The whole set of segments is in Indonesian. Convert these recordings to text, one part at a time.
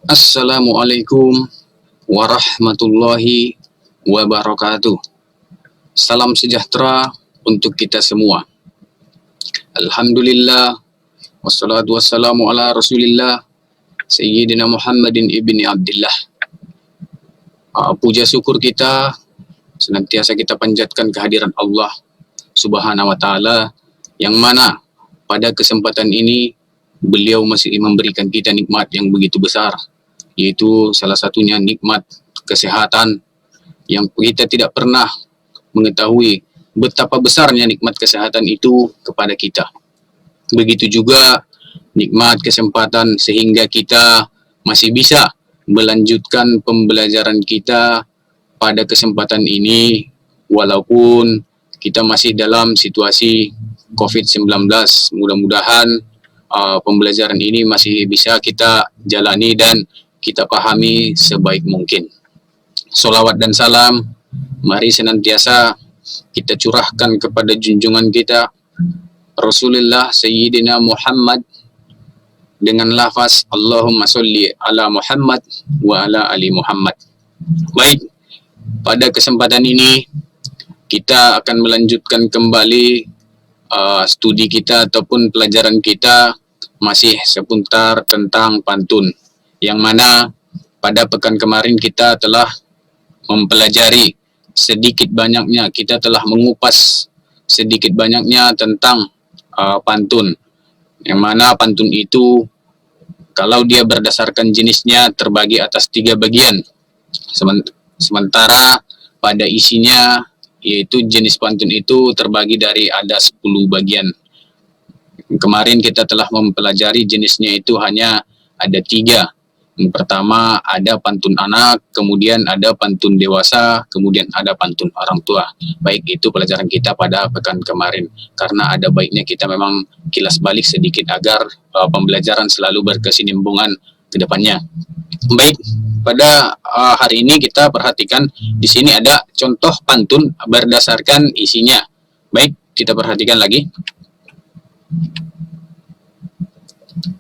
Assalamualaikum warahmatullahi wabarakatuh. Salam sejahtera untuk kita semua. Alhamdulillah, wassalatu wassalamu ala rasulillah, Sayyidina Muhammadin ibni Abdillah. Puja syukur kita senantiasa kita panjatkan kehadiran Allah Subhanahu wa Ta'ala, yang mana pada kesempatan ini beliau masih memberikan kita nikmat yang begitu besar, yaitu salah satunya nikmat kesehatan, yang kita tidak pernah mengetahui betapa besarnya nikmat kesehatan itu kepada kita. Begitu juga nikmat kesempatan sehingga kita masih bisa melanjutkan pembelajaran kita pada kesempatan ini, walaupun kita masih dalam situasi COVID-19. Mudah-mudahan pembelajaran ini masih bisa kita jalani dan kita pahami sebaik mungkin. Sholawat dan salam mari senantiasa kita curahkan kepada junjungan kita Rasulullah Sayyidina Muhammad dengan lafaz Allahumma sholli ala Muhammad wa ala ali Muhammad. Baik, pada kesempatan ini kita akan melanjutkan kembali studi kita ataupun pelajaran kita masih seputar tentang pantun, yang mana pada pekan kemarin kita telah mempelajari sedikit banyaknya, kita telah mengupas sedikit banyaknya tentang pantun, yang mana pantun itu kalau dia berdasarkan jenisnya terbagi atas 3 bagian, sementara pada isinya yaitu jenis pantun itu terbagi dari ada 10 bagian. Kemarin kita telah mempelajari jenisnya itu hanya ada 3. Yang pertama ada pantun anak, kemudian ada pantun dewasa, kemudian ada pantun orang tua. Baik, itu pelajaran kita pada pekan kemarin. Karena ada baiknya kita memang kilas balik sedikit agar pembelajaran selalu berkesinambungan ke depannya. Baik, pada hari ini kita perhatikan di sini ada contoh pantun berdasarkan isinya. Baik, kita perhatikan lagi.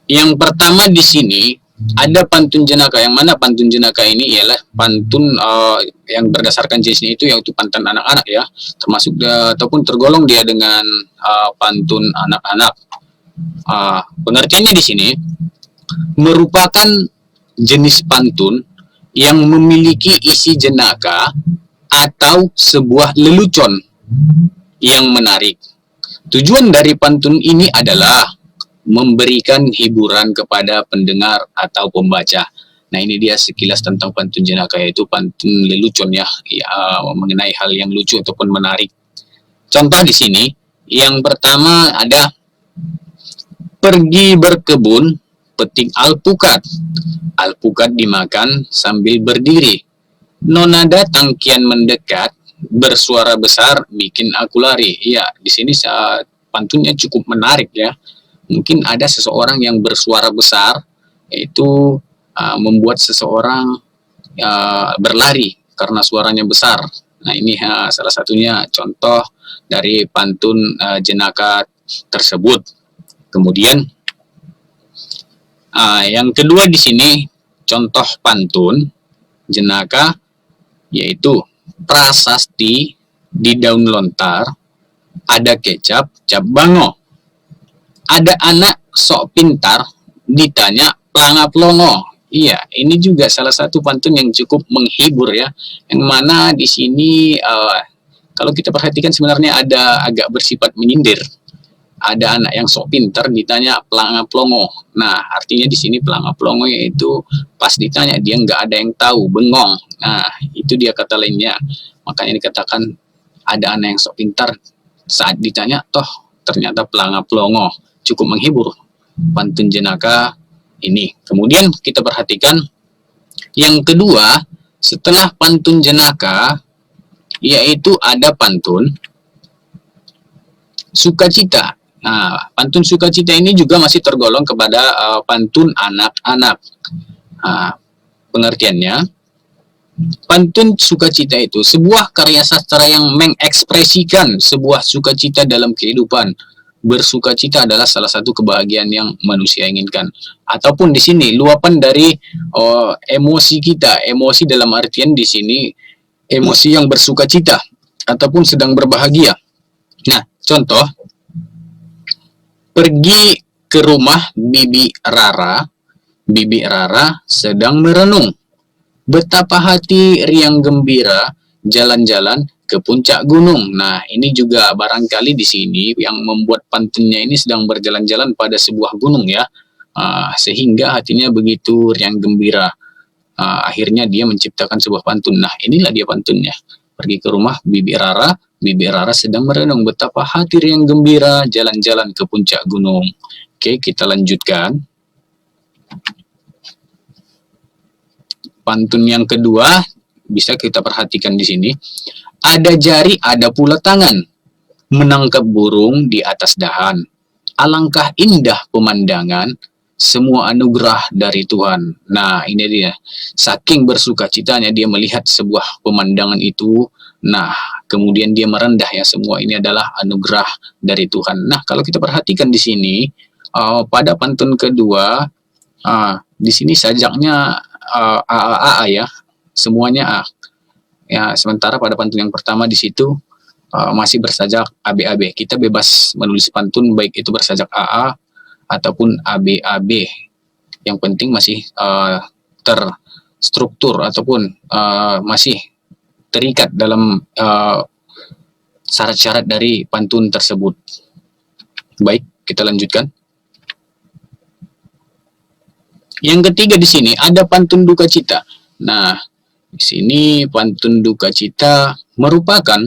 Yang pertama di sini ada pantun jenaka, yang mana pantun jenaka ini ialah pantun yang berdasarkan jenisnya itu yaitu pantun anak-anak ya, termasuk ataupun tergolong dia dengan pantun anak-anak. Pengertiannya di sini merupakan jenis pantun yang memiliki isi jenaka atau sebuah lelucon yang menarik. Tujuan dari pantun ini adalah memberikan hiburan kepada pendengar atau pembaca. Nah, ini dia sekilas tentang pantun jenaka, yaitu pantun lelucon ya, mengenai hal yang lucu ataupun menarik. Contoh di sini, yang pertama ada pergi berkebun, petik alpukat. Alpukat dimakan sambil berdiri. Nona datang kian mendekat, bersuara besar bikin aku lari. Iya, di sini pantunnya cukup menarik ya. Mungkin ada seseorang yang bersuara besar, yaitu membuat seseorang berlari karena suaranya besar. Nah, ini salah satunya contoh dari pantun jenaka tersebut. Kemudian yang kedua di sini contoh pantun jenaka yaitu prasasti di daun lontar, ada kecap cap bango. Ada anak sok pintar ditanya pelangap longo. Iya, ini juga salah satu pantun yang cukup menghibur ya. Yang mana di sini kalau kita perhatikan sebenarnya ada agak bersifat menyindir. Ada anak yang sok pintar ditanya pelangap longo. Nah, artinya di sini pelangap longo yaitu pas ditanya dia nggak ada yang tahu, bengong. Nah, itu dia kata lainnya. Makanya dikatakan ada anak yang sok pintar, saat ditanya toh ternyata pelangap longo. Cukup menghibur pantun jenaka ini. Kemudian kita perhatikan yang kedua setelah pantun jenaka, yaitu ada pantun sukacita. Nah, pantun sukacita ini juga masih tergolong kepada pantun anak-anak. Pengertiannya, pantun sukacita itu sebuah karya sastra yang mengekspresikan sebuah sukacita dalam kehidupan. bersukacita adalah salah satu kebahagiaan yang manusia inginkan. Ataupun di sini luapan dari emosi kita, emosi dalam artian di sini emosi yang bersukacita ataupun sedang berbahagia. Nah, contoh, pergi ke rumah Bibi Rara. Bibi Rara sedang merenung. Betapa hati riang gembira jalan-jalan ke puncak gunung. Nah, ini juga barangkali di sini yang membuat pantunnya ini sedang berjalan-jalan pada sebuah gunung ya. Sehingga hatinya begitu riang gembira. Akhirnya dia menciptakan sebuah pantun. Nah, inilah dia pantunnya. Pergi ke rumah Bibi Rara. Bibi Rara sedang merenung betapa hati riang gembira jalan-jalan ke puncak gunung. Oke, kita lanjutkan. Pantun yang kedua bisa kita perhatikan di sini. Ada jari, ada pula tangan, menangkap burung di atas dahan. Alangkah indah pemandangan, semua anugerah dari Tuhan. Nah, ini dia. Saking bersukacitanya dia melihat sebuah pemandangan itu. Nah, kemudian dia merendah ya, semua ini adalah anugerah dari Tuhan. Nah, kalau kita perhatikan di sini, pada pantun kedua, di sini sajaknya A ya, semuanya A. Ya, sementara pada pantun yang pertama di situ masih bersajak AB-AB. Kita bebas menulis pantun baik itu bersajak AA ataupun AB-AB. Yang penting masih terstruktur ataupun masih terikat dalam syarat-syarat dari pantun tersebut. Baik, kita lanjutkan. Yang ketiga di sini ada pantun duka cita. Nah, di sini pantun duka cita merupakan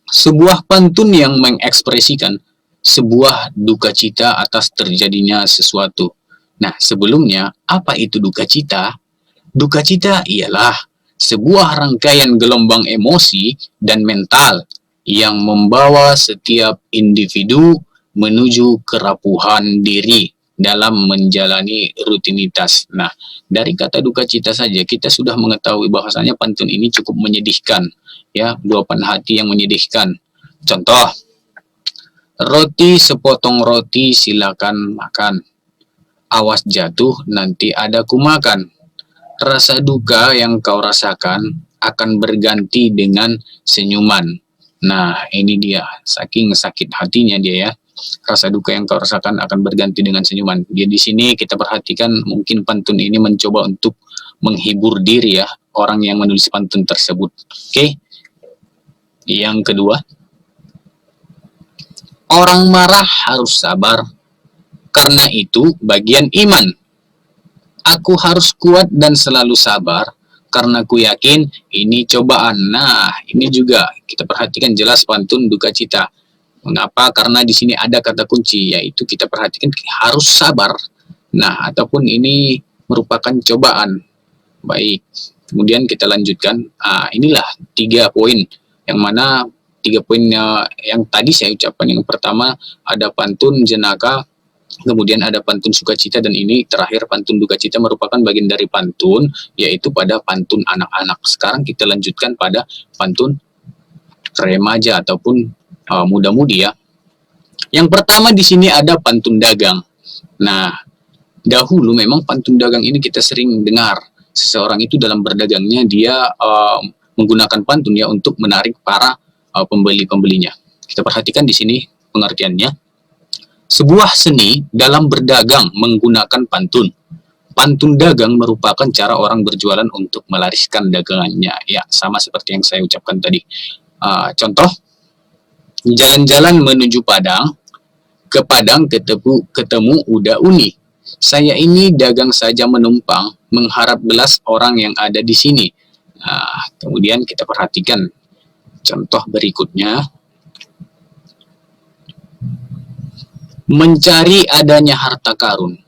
sebuah pantun yang mengekspresikan sebuah duka cita atas terjadinya sesuatu. Nah, sebelumnya apa itu duka cita? Duka cita ialah sebuah rangkaian gelombang emosi dan mental yang membawa setiap individu menuju kerapuhan diri dalam menjalani rutinitas. Nah, dari kata duka cita saja kita sudah mengetahui bahwasanya pantun ini cukup menyedihkan, ya, luapan hati yang menyedihkan. Contoh, roti sepotong roti silakan makan, awas jatuh nanti ada kumakan. Rasa duka yang kau rasakan akan berganti dengan senyuman. Nah, ini dia, saking sakit hatinya dia ya. Rasa duka yang kau rasakan akan berganti dengan senyuman. Dia di sini kita perhatikan mungkin pantun ini mencoba untuk menghibur diri ya orang yang menulis pantun tersebut. Oke. Yang kedua, orang marah harus sabar karena itu bagian iman. Aku harus kuat dan selalu sabar karena ku yakin ini cobaan. Nah, ini juga kita perhatikan jelas pantun duka cita. Mengapa? Karena di sini ada kata kunci, yaitu kita perhatikan harus sabar. Nah, ataupun ini merupakan cobaan. Baik, kemudian kita lanjutkan. Inilah 3 poin, yang mana 3 poin yang tadi saya ucapkan. Yang pertama ada pantun jenaka, kemudian ada pantun sukacita, dan ini terakhir pantun duka cita merupakan bagian dari pantun, yaitu pada pantun anak-anak. Sekarang kita lanjutkan pada pantun remaja ataupun muda-mudi ya. Yang pertama di sini ada pantun dagang. Nah, dahulu memang pantun dagang ini kita sering dengar. Seseorang itu dalam berdagangnya dia menggunakan pantun ya untuk menarik para pembeli-pembelinya. Kita perhatikan di sini pengertiannya. Sebuah seni dalam berdagang menggunakan pantun. Pantun dagang merupakan cara orang berjualan untuk melariskan dagangannya. Ya, sama seperti yang saya ucapkan tadi. Contoh, jalan-jalan menuju Padang, ke Padang ketemu Uda Uni. Saya ini dagang saja menumpang, mengharap belas orang yang ada di sini. Nah, kemudian kita perhatikan contoh berikutnya. Mencari adanya harta karun,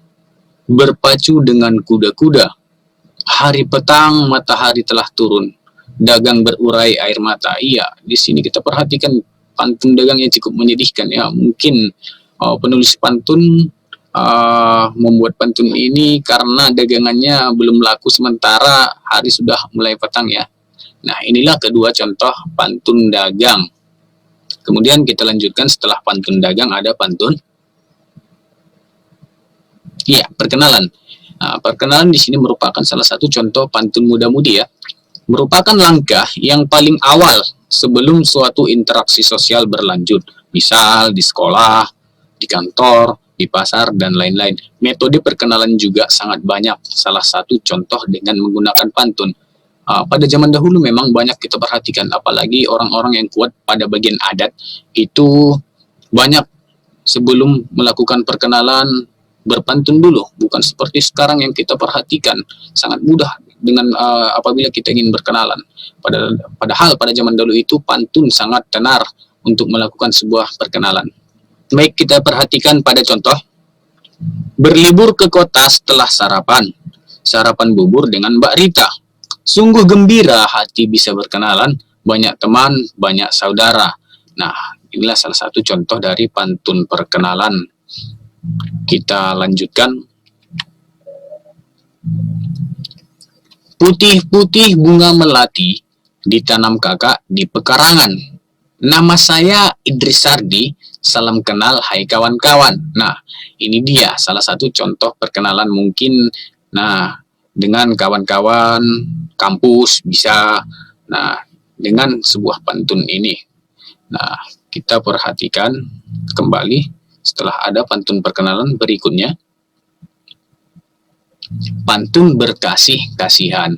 berpacu dengan kuda-kuda. Hari petang matahari telah turun, dagang berurai air mata. Iya, di sini kita perhatikan pantun dagang yang cukup menyedihkan ya. Mungkin penulis pantun membuat pantun ini karena dagangannya belum laku sementara hari sudah mulai petang ya. Nah, inilah kedua contoh pantun dagang. Kemudian kita lanjutkan setelah pantun dagang ada pantun. Iya, perkenalan. Nah, perkenalan di sini merupakan salah satu contoh pantun muda-mudi ya. Merupakan langkah yang paling awal sebelum suatu interaksi sosial berlanjut. Misal di sekolah, di kantor, di pasar, dan lain-lain. Metode perkenalan juga sangat banyak. Salah satu contoh dengan menggunakan pantun. Pada zaman dahulu memang banyak kita perhatikan, apalagi orang-orang yang kuat pada bagian adat, itu banyak sebelum melakukan perkenalan berpantun dulu, bukan seperti sekarang yang kita perhatikan sangat mudah dengan apabila kita ingin berkenalan. Padahal pada zaman dahulu itu pantun sangat tenar untuk melakukan sebuah perkenalan. Baik, kita perhatikan pada contoh. Berlibur ke kota setelah sarapan bubur dengan Mbak Rita. Sungguh gembira hati bisa berkenalan, banyak teman, banyak saudara. Nah, inilah salah satu contoh dari pantun perkenalan. Kita lanjutkan. Putih-putih bunga melati, ditanam kakak di pekarangan. Nama saya Idris Sardi, salam kenal hai kawan-kawan. Nah, ini dia salah satu contoh perkenalan mungkin. Nah, dengan kawan-kawan kampus bisa. Nah, dengan sebuah pantun ini. Nah, kita perhatikan kembali setelah ada pantun perkenalan berikutnya. Pantun berkasih-kasihan.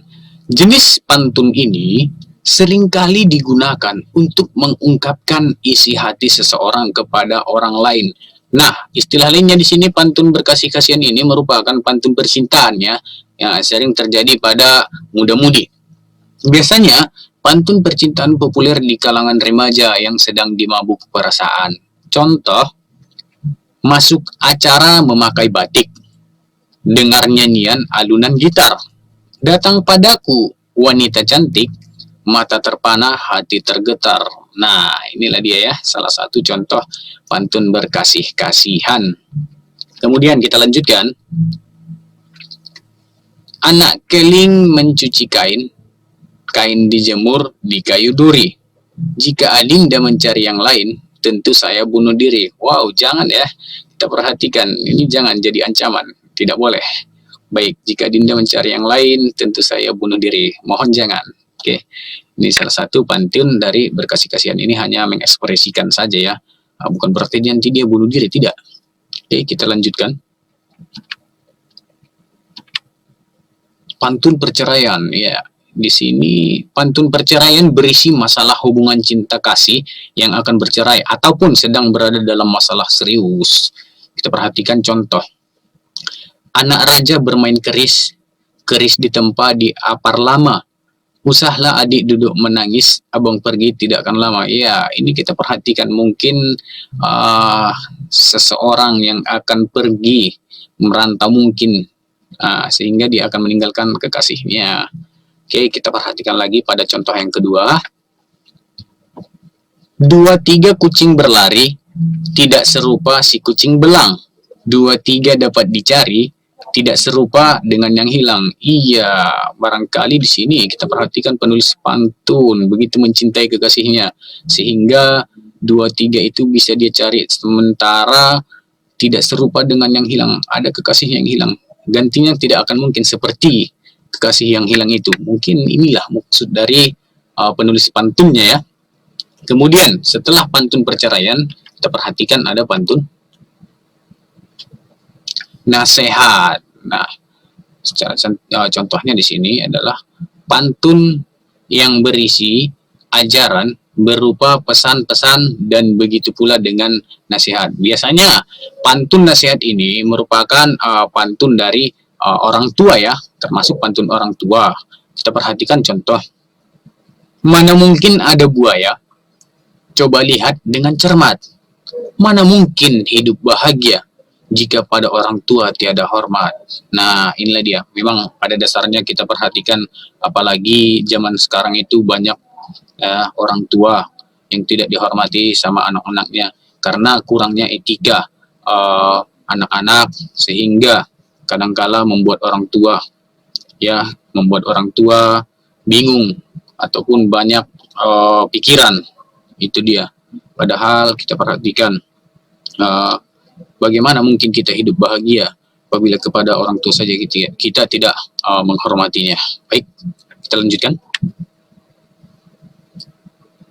Jenis pantun ini seringkali digunakan untuk mengungkapkan isi hati seseorang kepada orang lain. Nah, istilah lainnya di sini pantun berkasih-kasihan ini merupakan pantun percintaan ya, yang sering terjadi pada muda-mudi. Biasanya, pantun percintaan populer di kalangan remaja yang sedang dimabuk perasaan. Contoh, masuk acara memakai batik, dengar nyanyian alunan gitar, datang padaku wanita cantik, mata terpana hati tergetar. Nah, inilah dia ya, salah satu contoh pantun berkasih-kasihan. Kemudian kita lanjutkan. Anak keling mencuci kain, kain dijemur di kayu duri. Jika Adinda mencari yang lain, tentu saya bunuh diri. Wow, jangan ya. Kita perhatikan, ini jangan jadi ancaman. Tidak boleh. Baik, jika Dinda mencari yang lain, tentu saya bunuh diri. Mohon jangan. Oke, ini salah satu pantun dari berkasih-kasihan. Ini hanya mengekspresikan saja ya. Bukan berarti nanti dia bunuh diri, tidak. Oke, kita lanjutkan. Pantun perceraian, ya. Di sini pantun perceraian berisi masalah hubungan cinta kasih yang akan bercerai ataupun sedang berada dalam masalah serius. Kita perhatikan contoh. Anak raja bermain keris, keris ditempa di apar lama. Usahlah adik duduk menangis, abang pergi tidak akan lama. Ya, ini kita perhatikan mungkin seseorang yang akan pergi merantau mungkin, sehingga dia akan meninggalkan kekasihnya. Oke, kita perhatikan lagi pada contoh yang kedua. 2-3 kucing berlari, tidak serupa si kucing belang. 2-3 dapat dicari, tidak serupa dengan yang hilang. Iya, barangkali di sini kita perhatikan penulis pantun begitu mencintai kekasihnya sehingga 2-3 itu bisa dia cari, sementara tidak serupa dengan yang hilang. Ada kekasih yang hilang, gantinya tidak akan mungkin seperti kekasih yang hilang itu. Mungkin inilah maksud dari penulis pantunnya ya. Kemudian setelah pantun perceraian, kita perhatikan ada pantun nasihat. Nah, secara contohnya di sini adalah pantun yang berisi ajaran berupa pesan-pesan dan begitu pula dengan nasihat. Biasanya pantun nasihat ini merupakan pantun dari orang tua ya, termasuk pantun orang tua. Kita perhatikan contoh. Mana mungkin ada buaya? Coba lihat dengan cermat. Mana mungkin hidup bahagia jika pada orang tua tiada hormat. Nah, inilah dia. Memang pada dasarnya kita perhatikan, apalagi zaman sekarang itu banyak orang tua yang tidak dihormati sama anak-anaknya karena kurangnya etika anak-anak, sehingga kadangkala membuat orang tua bingung ataupun banyak pikiran. Itu dia. Padahal kita perhatikan, bagaimana mungkin kita hidup bahagia apabila kepada orang tua saja kita tidak menghormatinya. Baik, kita lanjutkan.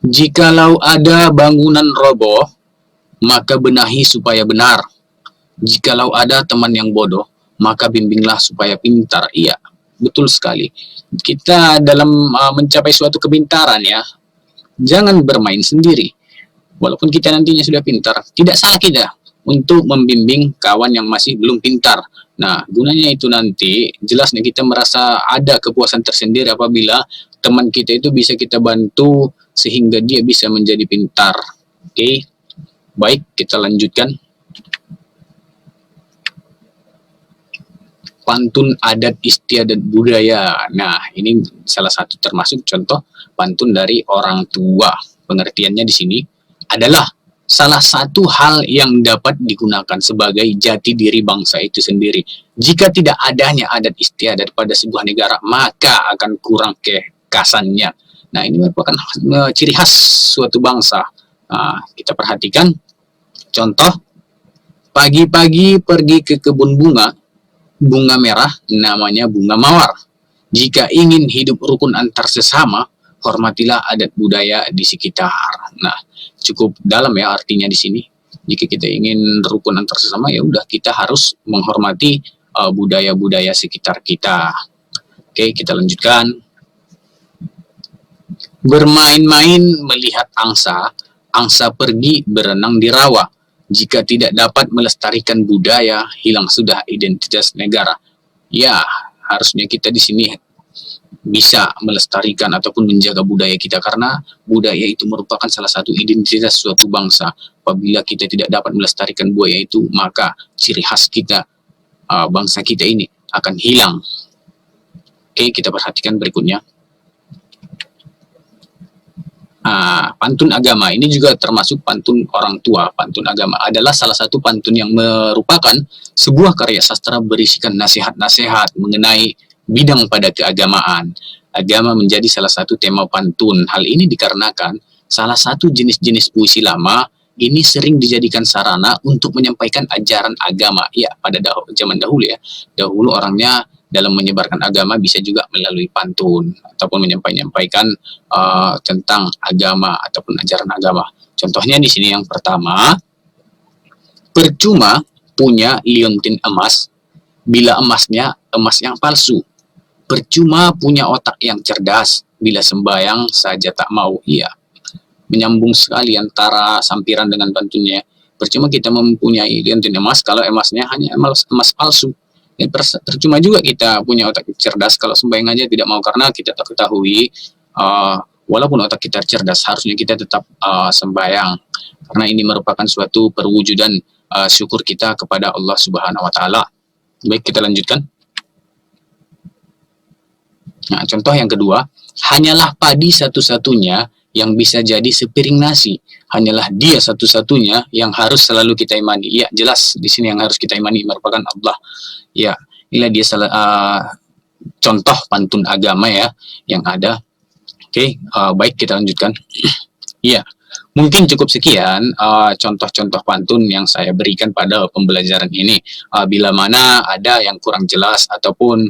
Jikalau ada bangunan roboh, maka benahi supaya benar. Jikalau ada teman yang bodoh, maka bimbinglah supaya pintar. Iya, betul sekali. Kita dalam mencapai suatu kepintaran ya, jangan bermain sendiri. Walaupun kita nantinya sudah pintar, tidak salah kita untuk membimbing kawan yang masih belum pintar. Nah, gunanya itu nanti jelasnya kita merasa ada kepuasan tersendiri apabila teman kita itu bisa kita bantu sehingga dia bisa menjadi pintar. Oke, baik, kita lanjutkan. Pantun adat istiadat budaya. Nah, ini salah satu termasuk contoh pantun dari orang tua. Pengertiannya di sini adalah salah satu hal yang dapat digunakan sebagai jati diri bangsa itu sendiri. Jika tidak adanya adat istiadat pada sebuah negara, maka akan kurang kekasannya. Nah, ini merupakan ciri khas suatu bangsa. Nah, kita perhatikan contoh, pagi-pagi pergi ke kebun bunga, bunga merah namanya bunga mawar. Jika ingin hidup rukun antar sesama, hormatilah adat budaya di sekitar. Nah, cukup dalam ya artinya di sini. Jika kita ingin rukun antar sesama, ya udah kita harus menghormati budaya-budaya sekitar kita. Oke, kita lanjutkan. Bermain-main melihat angsa, angsa pergi berenang di rawa. Jika tidak dapat melestarikan budaya, hilang sudah identitas negara. Ya, harusnya kita di sini bisa melestarikan ataupun menjaga budaya kita, karena budaya itu merupakan salah satu identitas suatu bangsa. Apabila kita tidak dapat melestarikan budaya itu, maka ciri khas kita, bangsa kita ini akan hilang. Oke, kita perhatikan berikutnya. Pantun agama ini juga termasuk pantun orang tua. Pantun agama adalah salah satu pantun yang merupakan sebuah karya sastra berisikan nasihat-nasihat mengenai bidang pada keagamaan. Agama menjadi salah satu tema pantun. Hal ini dikarenakan salah satu jenis-jenis puisi lama ini sering dijadikan sarana untuk menyampaikan ajaran agama. Ya, pada zaman dahulu ya. Dahulu orangnya dalam menyebarkan agama bisa juga melalui pantun ataupun menyampaikan tentang agama ataupun ajaran agama. Contohnya di sini yang pertama, percuma punya liontin emas bila emasnya emas yang palsu. Percuma punya otak yang cerdas bila sembayang saja tak mau. Iya, menyambung sekali antara sampiran dengan pantunnya. Percuma kita mempunyai liontin emas kalau emasnya hanya emas palsu. Ya, percuma juga kita punya otak cerdas kalau sembahyang aja tidak mau, karena kita tak ketahui walaupun otak kita cerdas harusnya kita tetap sembahyang, karena ini merupakan suatu perwujudan syukur kita kepada Allah Subhanahu wa taala. Baik, kita lanjutkan. Nah, contoh yang kedua, hanyalah padi satu-satunya yang bisa jadi sepiring nasi. Hanyalah dia satu-satunya yang harus selalu kita imani. Ya, jelas di sini yang harus kita imani merupakan Allah. Ya, inilah dia contoh pantun agama ya yang ada. Oke, baik, kita lanjutkan. Iya, mungkin cukup sekian contoh-contoh pantun yang saya berikan pada pembelajaran ini. Bila mana ada yang kurang jelas ataupun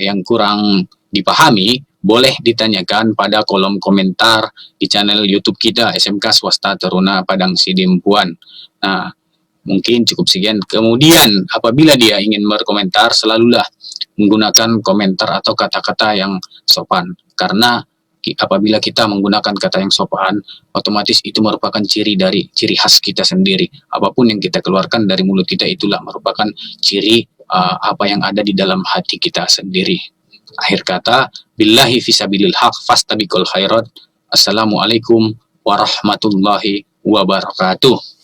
yang kurang dipahami, boleh ditanyakan pada kolom komentar di channel YouTube kita SMK Swasta Taruna Padang Sidimpuan. Nah, mungkin cukup sekian. Kemudian apabila dia ingin berkomentar, selalulah menggunakan komentar atau kata-kata yang sopan. Karena apabila kita menggunakan kata yang sopan, otomatis itu merupakan ciri khas kita sendiri. Apapun yang kita keluarkan dari mulut kita itulah merupakan ciri apa yang ada di dalam hati kita sendiri. Akhir kata, billahi fisabilil haq fastabiqul khairat. Assalamualaikum warahmatullahi wabarakatuh.